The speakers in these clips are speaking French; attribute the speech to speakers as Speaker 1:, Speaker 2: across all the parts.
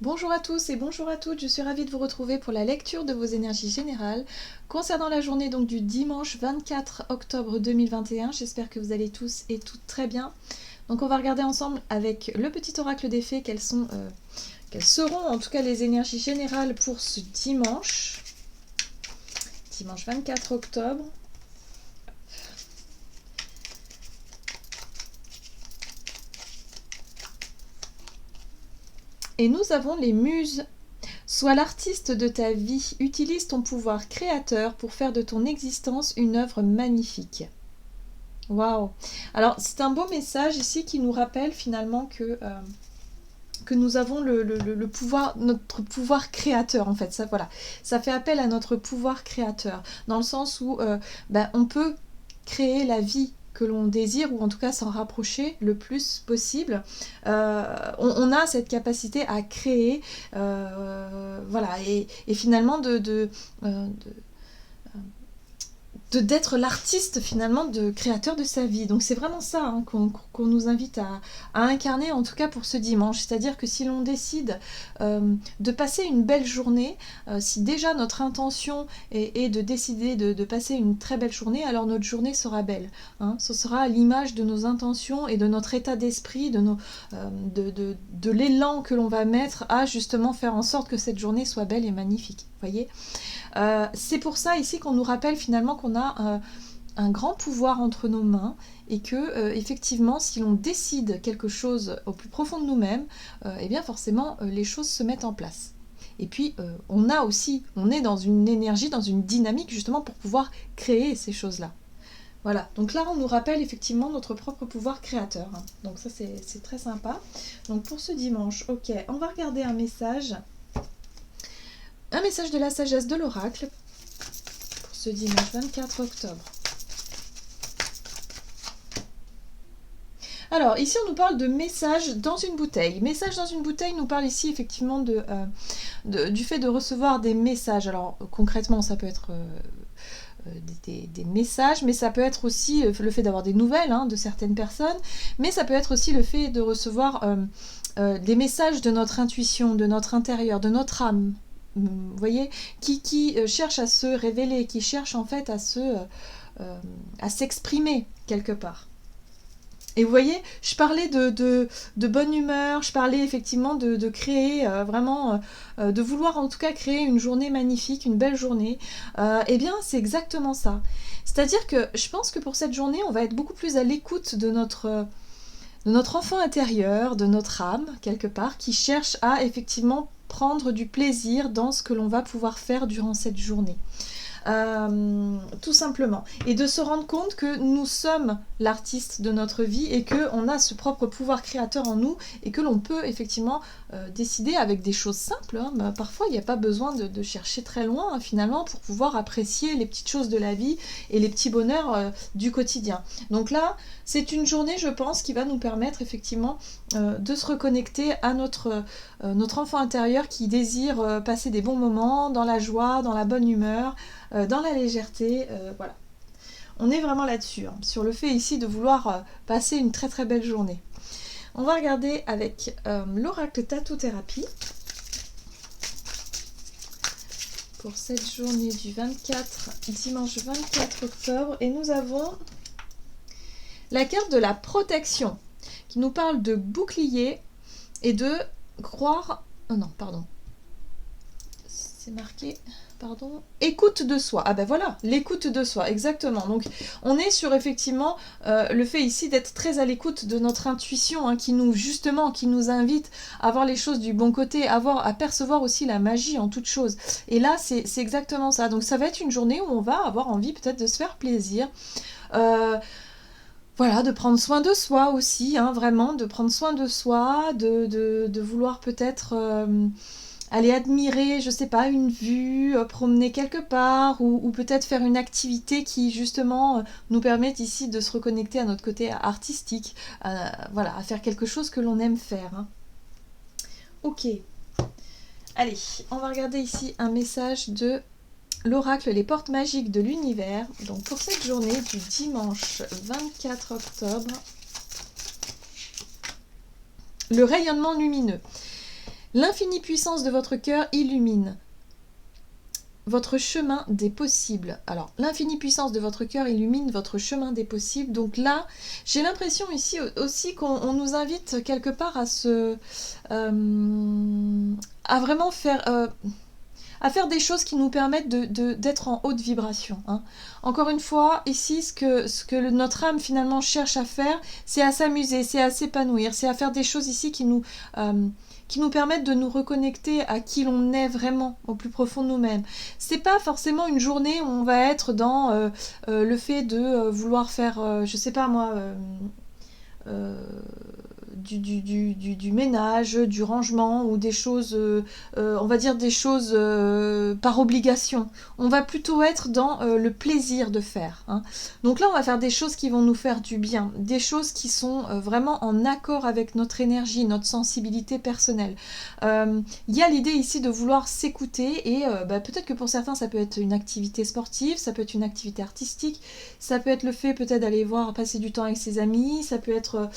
Speaker 1: Bonjour à tous et bonjour à toutes, je suis ravie de vous retrouver pour la lecture de vos énergies générales concernant la journée donc du dimanche 24 octobre 2021. J'espère que vous allez tous et toutes très bien. Donc on va regarder ensemble avec le petit oracle des fées quelles seront en tout cas les énergies générales pour ce dimanche 24 octobre. Et nous avons les muses. Sois l'artiste de ta vie, utilise ton pouvoir créateur pour faire de ton existence une œuvre magnifique. Waouh! Alors c'est un beau message ici qui nous rappelle finalement que nous avons le pouvoir, notre pouvoir créateur en fait. Ça, voilà. Ça fait appel à notre pouvoir créateur, dans le sens où on peut créer la vie que l'on désire, ou en tout cas s'en rapprocher le plus possible. On a cette capacité à créer, voilà, et finalement d'être l'artiste finalement de créateur de sa vie. Donc c'est vraiment ça hein, qu'on nous invite à incarner, en tout cas pour ce dimanche. C'est-à-dire que si l'on décide de passer une belle journée, si déjà notre intention est de décider de passer une très belle journée, alors notre journée sera belle. Hein. Ce sera à l'image de nos intentions et de notre état d'esprit, de l'élan que l'on va mettre à justement faire en sorte que cette journée soit belle et magnifique. Voyez, c'est pour ça ici qu'on nous rappelle finalement qu'on a un grand pouvoir entre nos mains et que effectivement si l'on décide quelque chose au plus profond de nous-mêmes, eh bien forcément les choses se mettent en place. Et puis on est dans une énergie, dans une dynamique justement pour pouvoir créer ces choses-là. Voilà, donc là on nous rappelle effectivement notre propre pouvoir créateur. Hein. Donc ça c'est très sympa. Donc pour ce dimanche, ok, on va regarder un message de la sagesse de l'oracle pour ce dimanche 24 octobre. Alors, ici, on nous parle de message dans une bouteille. Message dans une bouteille nous parle ici effectivement du fait de recevoir des messages. Alors, concrètement, ça peut être des messages, mais ça peut être aussi le fait d'avoir des nouvelles de certaines personnes, mais ça peut être aussi le fait de recevoir des messages de notre intuition, de notre intérieur, de notre âme. Vous voyez, qui cherche à se révéler, qui cherche en fait à s'exprimer quelque part. Et vous voyez, je parlais de bonne humeur, je parlais effectivement de créer vraiment, de vouloir en tout cas créer une journée magnifique, une belle journée. Eh bien, c'est exactement ça. C'est-à-dire que je pense que pour cette journée, on va être beaucoup plus à l'écoute de notre enfant intérieur, de notre âme, quelque part, qui cherche à effectivement prendre du plaisir dans ce que l'on va pouvoir faire durant cette journée. Tout simplement. Et de se rendre compte que nous sommes l'artiste de notre vie et qu'on a ce propre pouvoir créateur en nous et que l'on peut effectivement décider avec des choses simples. Hein. Parfois, il n'y a pas besoin de chercher très loin finalement pour pouvoir apprécier les petites choses de la vie et les petits bonheurs du quotidien. Donc là, c'est une journée, je pense, qui va nous permettre effectivement de se reconnecter à notre enfant intérieur qui désire passer des bons moments dans la joie, dans la bonne humeur, dans la légèreté, voilà. On est vraiment là-dessus, hein, sur le fait ici de vouloir passer une très très belle journée. On va regarder avec l'oracle Tatou-Thérapie pour cette journée du dimanche 24 octobre. Et nous avons la carte de la protection qui nous parle de bouclier et de croire... Oh non, pardon. C'est marqué... Pardon, écoute de soi. Ah ben voilà, l'écoute de soi, exactement. Donc on est sur effectivement le fait ici d'être très à l'écoute de notre intuition hein, qui nous invite à voir les choses du bon côté, à percevoir aussi la magie en toute chose. Et là c'est exactement ça. Donc ça va être une journée où on va avoir envie peut-être de se faire plaisir. Voilà, de prendre soin de soi aussi, hein, vraiment, de prendre soin de soi, de vouloir peut-être... aller admirer, je sais pas, une vue, promener quelque part, ou peut-être faire une activité qui justement nous permette ici de se reconnecter à notre côté artistique, voilà, à faire quelque chose que l'on aime faire. Hein. Ok. Allez, on va regarder ici un message de l'oracle Les Portes Magiques de l'Univers. Donc pour cette journée du dimanche 24 octobre, le rayonnement lumineux. L'infinie puissance de votre cœur illumine votre chemin des possibles. Alors, l'infinie puissance de votre cœur illumine votre chemin des possibles. Donc là, j'ai l'impression ici aussi qu'on nous invite quelque part à à vraiment faire... à faire des choses qui nous permettent d'être en haute vibration. Hein. Encore une fois, ici, ce que notre âme finalement cherche à faire, c'est à s'amuser, c'est à s'épanouir, c'est à faire des choses ici qui nous permettent de nous reconnecter à qui l'on est vraiment, au plus profond de nous-mêmes. C'est pas forcément une journée où on va être dans le fait de vouloir faire, je sais pas moi... du ménage, du rangement ou des choses, on va dire des choses par obligation. On va plutôt être dans le plaisir de faire. Hein. Donc là, on va faire des choses qui vont nous faire du bien, des choses qui sont vraiment en accord avec notre énergie, notre sensibilité personnelle. Il y a l'idée ici de vouloir s'écouter et peut-être que pour certains, ça peut être une activité sportive, ça peut être une activité artistique, ça peut être le fait peut-être d'aller voir, passer du temps avec ses amis, ça peut être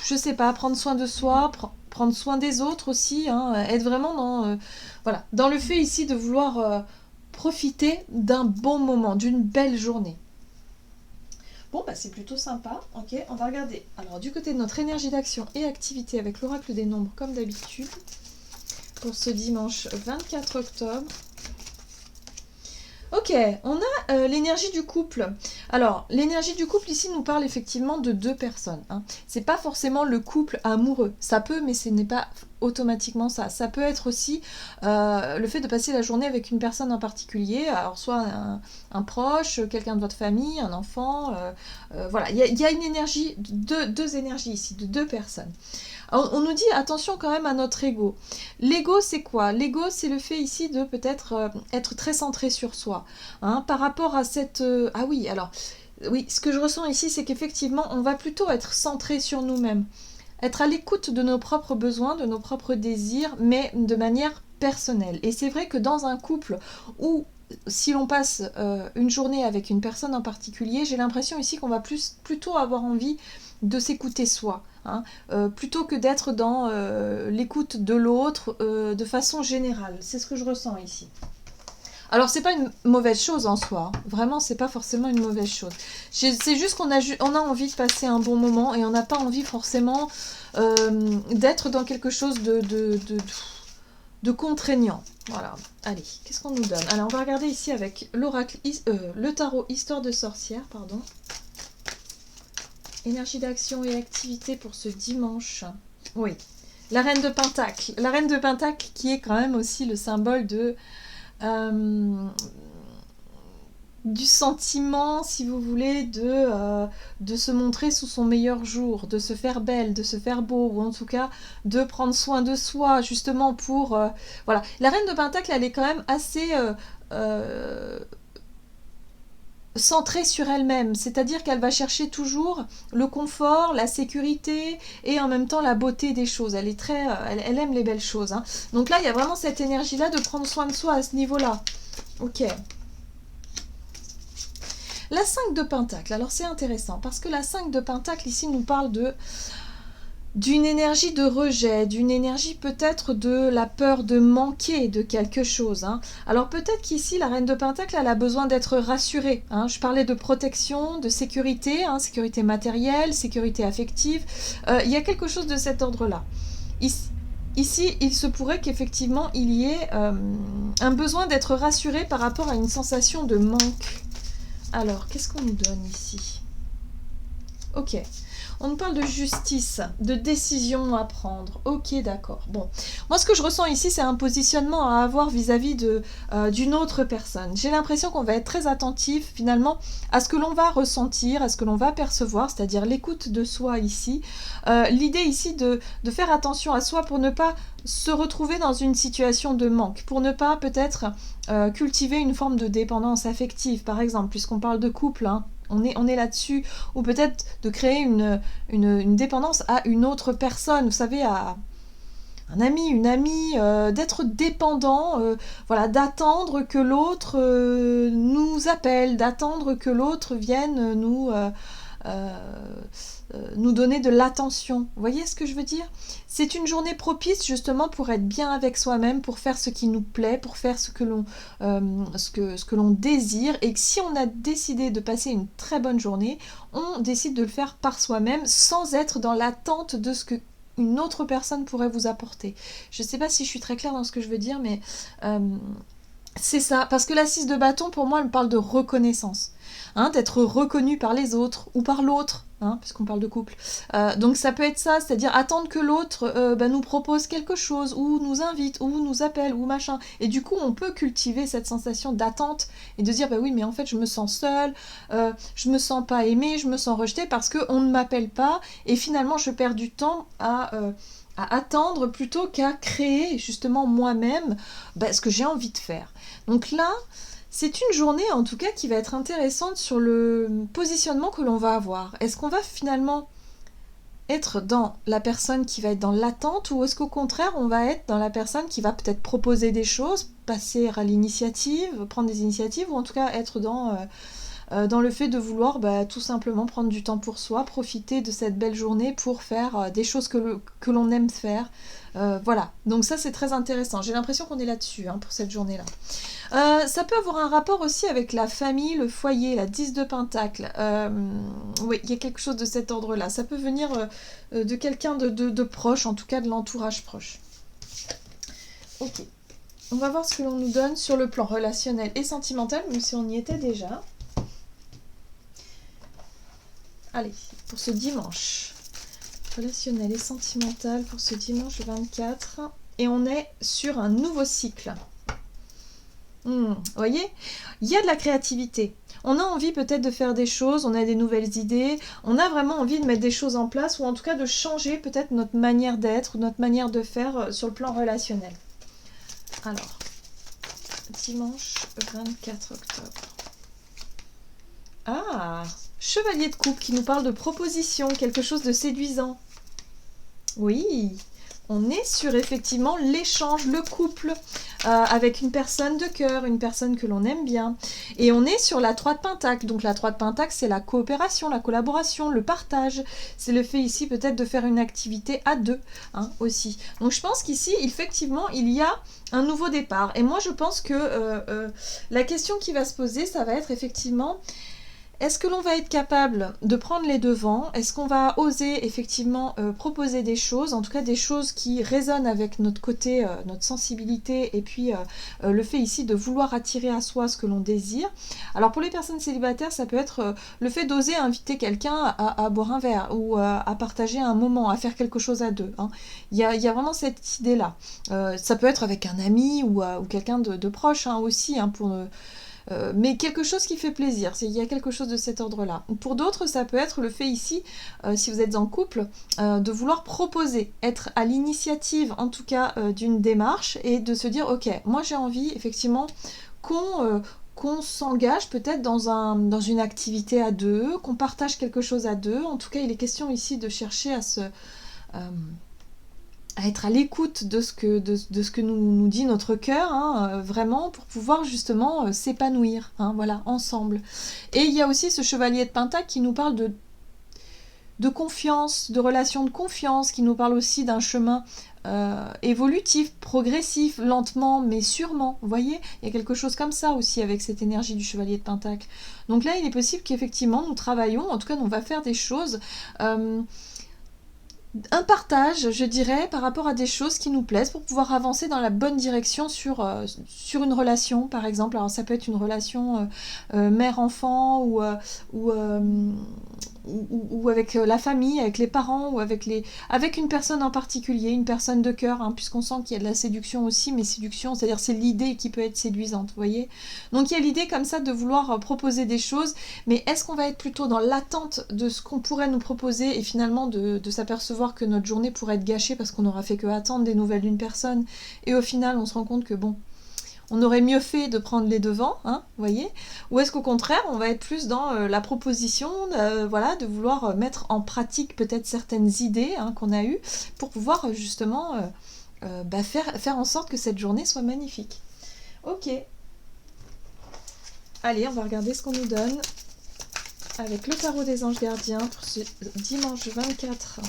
Speaker 1: je sais pas, prendre soin de soi, prendre soin des autres aussi, hein, être vraiment voilà, dans le fait ici de vouloir profiter d'un bon moment, d'une belle journée. Bon, bah c'est plutôt sympa, ok, on va regarder. Alors du côté de notre énergie d'action et activité avec l'oracle des nombres comme d'habitude, pour ce dimanche 24 octobre. Ok, on a l'énergie du couple. Alors, l'énergie du couple ici nous parle effectivement de deux personnes. Hein. C'est pas forcément le couple amoureux. Ça peut, mais ce n'est pas automatiquement ça. Ça peut être aussi le fait de passer la journée avec une personne en particulier. Alors, soit un proche, quelqu'un de votre famille, un enfant. Voilà, il y a une énergie, deux énergies ici, de deux personnes. On nous dit attention quand même à notre ego. L'ego, c'est quoi? L'ego, c'est le fait ici de peut-être être très centré sur soi. Hein, par rapport à cette... Ah oui, alors, oui, ce que je ressens ici, c'est qu'effectivement, on va plutôt être centré sur nous-mêmes. Être à l'écoute de nos propres besoins, de nos propres désirs, mais de manière personnelle. Et c'est vrai que dans un couple où si l'on passe une journée avec une personne en particulier, j'ai l'impression ici qu'on va plutôt avoir envie de s'écouter soi, hein, plutôt que d'être dans l'écoute de l'autre de façon générale. C'est ce que je ressens ici. Alors c'est pas une mauvaise chose en soi, hein. Vraiment c'est pas forcément une mauvaise chose. C'est juste qu'on a envie de passer un bon moment et on n'a pas envie forcément d'être dans quelque chose de contraignant. Voilà, allez, qu'est-ce qu'on nous donne? Alors on va regarder ici avec l'oracle, le tarot Histoire de sorcière, pardon. Énergie d'action et activité pour ce dimanche. Oui, la reine de Pentacle. La reine de Pentacle qui est quand même aussi le symbole du sentiment, si vous voulez, de se montrer sous son meilleur jour, de se faire belle, de se faire beau, ou en tout cas de prendre soin de soi, justement pour... voilà. La reine de Pentacle, elle est quand même assez... centrée sur elle-même, c'est-à-dire qu'elle va chercher toujours le confort, la sécurité et en même temps la beauté des choses. Elle est très, elle aime les belles choses. Hein. Donc là, il y a vraiment cette énergie-là de prendre soin de soi à ce niveau-là. Ok. La 5 de Pentacle, alors c'est intéressant parce que la 5 de Pentacle ici nous parle d'une énergie de rejet, d'une énergie peut-être de la peur de manquer de quelque chose. Hein. Alors peut-être qu'ici, la reine de Pentacle, elle a besoin d'être rassurée. Hein. Je parlais de protection, de sécurité, hein, sécurité matérielle, sécurité affective. Il y a quelque chose de cet ordre-là. Ici, il se pourrait qu'effectivement, il y ait un besoin d'être rassuré par rapport à une sensation de manque. Alors, qu'est-ce qu'on nous donne ici? Ok. On nous parle de justice, de décision à prendre. Ok, d'accord. Bon, moi ce que je ressens ici, c'est un positionnement à avoir vis-à-vis d'une autre personne. J'ai l'impression qu'on va être très attentif finalement à ce que l'on va ressentir, à ce que l'on va percevoir, c'est-à-dire l'écoute de soi ici. L'idée ici de faire attention à soi pour ne pas se retrouver dans une situation de manque, pour ne pas peut-être cultiver une forme de dépendance affective, par exemple, puisqu'on parle de couple, hein. On est là-dessus, ou peut-être de créer une dépendance à une autre personne, vous savez, à un ami, une amie, d'être dépendant, voilà, d'attendre que l'autre nous appelle, d'attendre que l'autre vienne nous nous donner de l'attention. Vous voyez ce que je veux dire? C'est une journée propice justement pour être bien avec soi-même, pour faire ce qui nous plaît, pour faire ce que l'on désire. Et que si on a décidé de passer une très bonne journée, on décide de le faire par soi-même sans être dans l'attente de ce que une autre personne pourrait vous apporter. Je ne sais pas si je suis très claire dans ce que je veux dire, mais c'est ça. Parce que la 6 de bâton, pour moi, elle me parle de reconnaissance. Hein, d'être reconnu par les autres ou par l'autre, hein, puisqu'on parle de couple. Donc ça peut être ça, c'est-à-dire attendre que l'autre nous propose quelque chose, ou nous invite, ou nous appelle, ou machin. Et du coup, on peut cultiver cette sensation d'attente et de dire, bah oui, mais en fait, je me sens seule, je me sens pas aimée, je me sens rejetée parce qu'on ne m'appelle pas, et finalement, je perds du temps à attendre plutôt qu'à créer justement moi-même ce que j'ai envie de faire. Donc là, c'est une journée en tout cas qui va être intéressante sur le positionnement que l'on va avoir. Est-ce qu'on va finalement être dans la personne qui va être dans l'attente, ou est-ce qu'au contraire on va être dans la personne qui va peut-être proposer des choses, passer à l'initiative, prendre des initiatives, ou en tout cas être dans le fait de vouloir tout simplement prendre du temps pour soi, profiter de cette belle journée pour faire des choses que l'on aime faire. Voilà, donc ça c'est très intéressant. J'ai l'impression qu'on est là-dessus pour cette journée-là. Ça peut avoir un rapport aussi avec la famille, le foyer, la 10 de pentacle. Oui, il y a quelque chose de cet ordre-là. Ça peut venir de quelqu'un de proche, en tout cas de l'entourage proche. Ok, on va voir ce que l'on nous donne sur le plan relationnel et sentimental, même si on y était déjà. Allez, pour ce dimanche, relationnel et sentimental pour ce dimanche 24. Et on est sur un nouveau cycle. Vous voyez, il y a de la créativité. On a envie peut-être de faire des choses, on a des nouvelles idées, on a vraiment envie de mettre des choses en place, ou en tout cas de changer peut-être notre manière d'être, notre manière de faire sur le plan relationnel. Alors, dimanche 24 octobre. Ah, chevalier de coupe qui nous parle de proposition, quelque chose de séduisant. Oui, on est sur effectivement l'échange, le couple, avec une personne de cœur, une personne que l'on aime bien. Et on est sur la 3 de pentacle. Donc la 3 de pentacle, c'est la coopération, la collaboration, le partage. C'est le fait ici peut-être de faire une activité à deux aussi. Donc je pense qu'ici, effectivement, il y a un nouveau départ. Et moi, je pense que la question qui va se poser, ça va être effectivement... Est-ce que l'on va être capable de prendre les devants? Est-ce qu'on va oser effectivement proposer des choses, en tout cas des choses qui résonnent avec notre côté, notre sensibilité, et puis le fait ici de vouloir attirer à soi ce que l'on désire. Alors pour les personnes célibataires, ça peut être le fait d'oser inviter quelqu'un à boire un verre, ou à partager un moment, à faire quelque chose à deux. Il y a vraiment cette idée-là. Ça peut être avec un ami ou quelqu'un de proche aussi, pour... mais quelque chose qui fait plaisir, il y a quelque chose de cet ordre-là. Pour d'autres, ça peut être le fait ici, si vous êtes en couple, de vouloir proposer, être à l'initiative en tout cas d'une démarche, et de se dire, ok, moi j'ai envie effectivement qu'on s'engage peut-être dans une activité à deux, qu'on partage quelque chose à deux. En tout cas, il est question ici de chercher à être à l'écoute de ce que nous dit notre cœur, vraiment, pour pouvoir justement s'épanouir, voilà, ensemble. Et il y a aussi ce chevalier de pentacle qui nous parle de confiance, de relations de confiance, qui nous parle aussi d'un chemin évolutif, progressif, lentement mais sûrement. Vous voyez, il y a quelque chose comme ça aussi avec cette énergie du chevalier de pentacle. Donc là, il est possible qu'effectivement nous travaillons, en tout cas on va faire des choses... un partage, je dirais, par rapport à des choses qui nous plaisent, pour pouvoir avancer dans la bonne direction sur une relation, par exemple. Alors ça peut être une relation mère-enfant, ou avec la famille, avec les parents, ou avec une personne en particulier, une personne de cœur, puisqu'on sent qu'il y a de la séduction aussi, mais séduction, c'est-à-dire c'est l'idée qui peut être séduisante, vous voyez. Donc il y a l'idée comme ça de vouloir proposer des choses, mais est-ce qu'on va être plutôt dans l'attente de ce qu'on pourrait nous proposer, et finalement de s'apercevoir que notre journée pourrait être gâchée parce qu'on n'aura fait que attendre des nouvelles d'une personne, et au final on se rend compte que bon, on aurait mieux fait de prendre les devants, vous voyez. Ou est-ce qu'au contraire, on va être plus dans la proposition, de vouloir mettre en pratique peut-être certaines idées qu'on a eues, pour pouvoir justement faire en sorte que cette journée soit magnifique. Ok. Allez, on va regarder ce qu'on nous donne avec le tarot des anges gardiens pour ce dimanche 24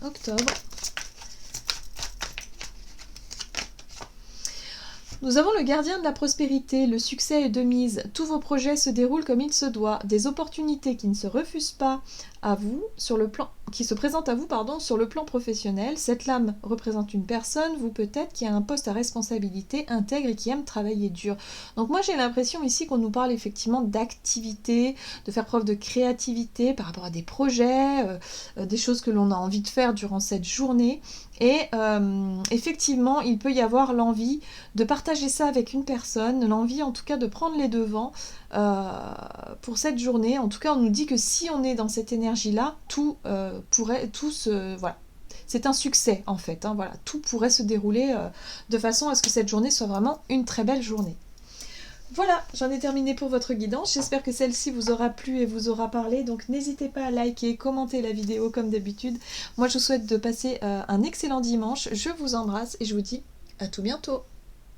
Speaker 1: octobre. Nous avons le gardien de la prospérité, le succès est de mise, tous vos projets se déroulent comme il se doit, des opportunités qui ne se refusent pas à vous, qui se présentent à vous, sur le plan professionnel. Cette lame représente une personne, vous peut-être, qui a un poste à responsabilité, intègre et qui aime travailler dur. Donc moi j'ai l'impression ici qu'on nous parle effectivement d'activité, de faire preuve de créativité par rapport à des projets, des choses que l'on a envie de faire durant cette journée. Et effectivement, il peut y avoir l'envie de partager ça avec une personne, l'envie en tout cas de prendre les devants pour cette journée. En tout cas, on nous dit que si on est dans cette énergie-là, voilà. C'est un succès en fait, hein, voilà. Tout pourrait se dérouler de façon à ce que cette journée soit vraiment une très belle journée. Voilà, j'en ai terminé pour votre guidance. J'espère que celle-ci vous aura plu et vous aura parlé. Donc n'hésitez pas à liker, commenter la vidéo comme d'habitude. Moi je vous souhaite de passer un excellent dimanche. Je vous embrasse et je vous dis à tout bientôt.